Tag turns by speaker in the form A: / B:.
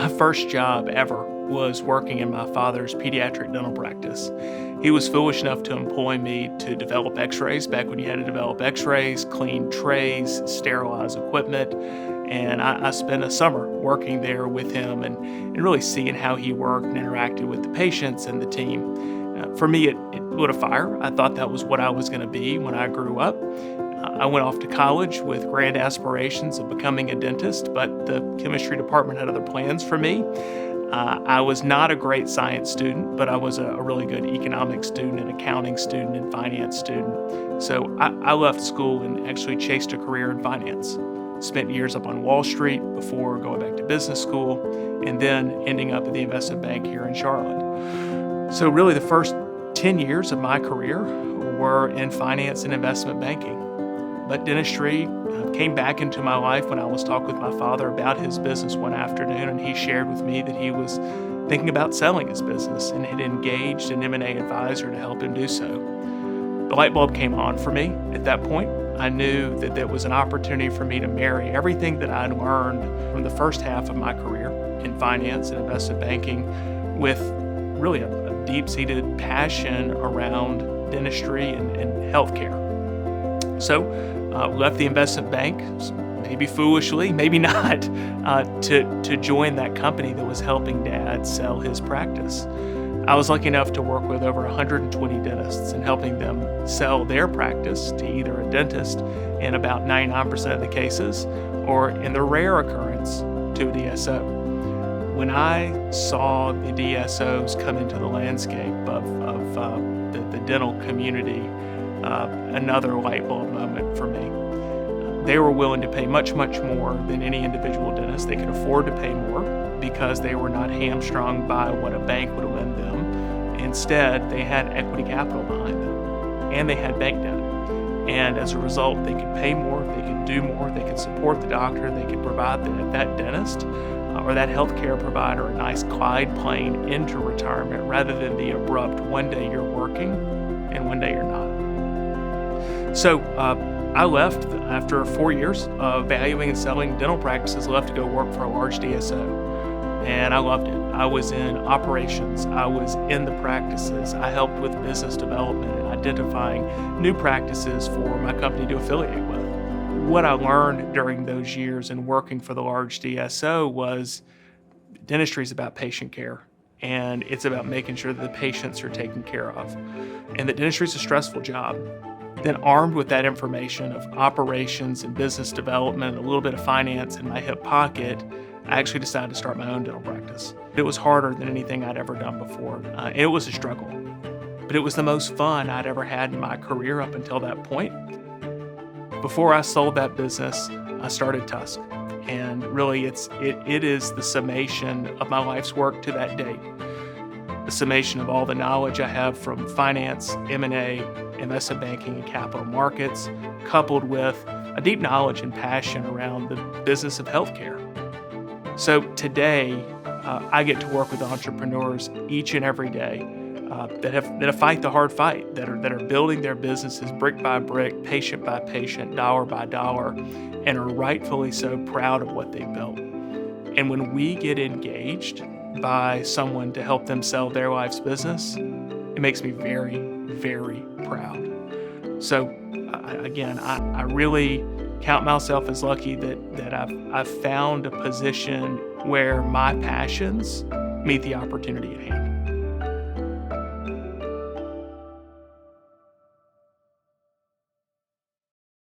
A: My first job ever was working in my father's pediatric dental practice. He was foolish enough to employ me to develop x-rays back when you had to develop x-rays, clean trays, sterilize equipment. And I spent a summer working there with him and really seeing how he worked and interacted with the patients and the team. For me, it lit a fire. I thought that was what I was going to be when I grew up. I went off to college with grand aspirations of becoming a dentist, but the chemistry department had other plans for me. I was not a great science student, but I was a really good economics student, an accounting student, and finance student. So I left school and actually chased a career in finance. Spent years up on Wall Street before going back to business school, and then ending up at the investment bank here in Charlotte. So really the first 10 years of my career were in finance and investment banking. But dentistry came back into my life when I was talking with my father about his business one afternoon, and he shared with me that he was thinking about selling his business and had engaged an M&A advisor to help him do so. The light bulb came on for me at that point. I knew that there was an opportunity for me to marry everything that I'd learned from the first half of my career in finance and investment banking with really a deep-seated passion around dentistry and healthcare. So left the investment bank, maybe foolishly, maybe not, to join that company that was helping Dad sell his practice. I was lucky enough to work with over 120 dentists and helping them sell their practice to either a dentist in about 99% of the cases, or in the rare occurrence, to a DSO. When I saw the DSOs come into the landscape of the dental community, another light bulb moment for me. They were willing to pay much, much more than any individual dentist. They could afford to pay more because they were not hamstrung by what a bank would lend them. Instead, they had equity capital behind them, and they had bank debt. And as a result, they could pay more, they could do more, they could support the doctor, they could provide that dentist or that healthcare provider a nice glide plane into retirement rather than the abrupt one day you're working and one day you're not. So I left after 4 years of valuing and selling dental practices, left to go work for a large DSO. And I loved it. I was in operations. I was in the practices. I helped with business development and identifying new practices for my company to affiliate with. What I learned during those years in working for the large DSO was dentistry is about patient care. And it's about making sure that the patients are taken care of. And that dentistry is a stressful job. Then armed with that information of operations and business development and a little bit of finance in my hip pocket, I actually decided to start my own dental practice. It was harder than anything I'd ever done before. It was a struggle, but it was the most fun I'd ever had in my career up until that point. Before I sold that business, I started TUSK. And really it is the summation of my life's work to that date. The summation of all the knowledge I have from finance, M&A, investment banking, and capital markets, coupled with a deep knowledge and passion around the business of healthcare. So today, I get to work with entrepreneurs each and every day that fight the hard fight, that are building their businesses brick by brick, patient by patient, dollar by dollar, and are rightfully so proud of what they built. And when we get engaged by someone to help them sell their life's business, it makes me very, very proud. So again, I really count myself as lucky that I've found a position where my passions meet the opportunity at hand.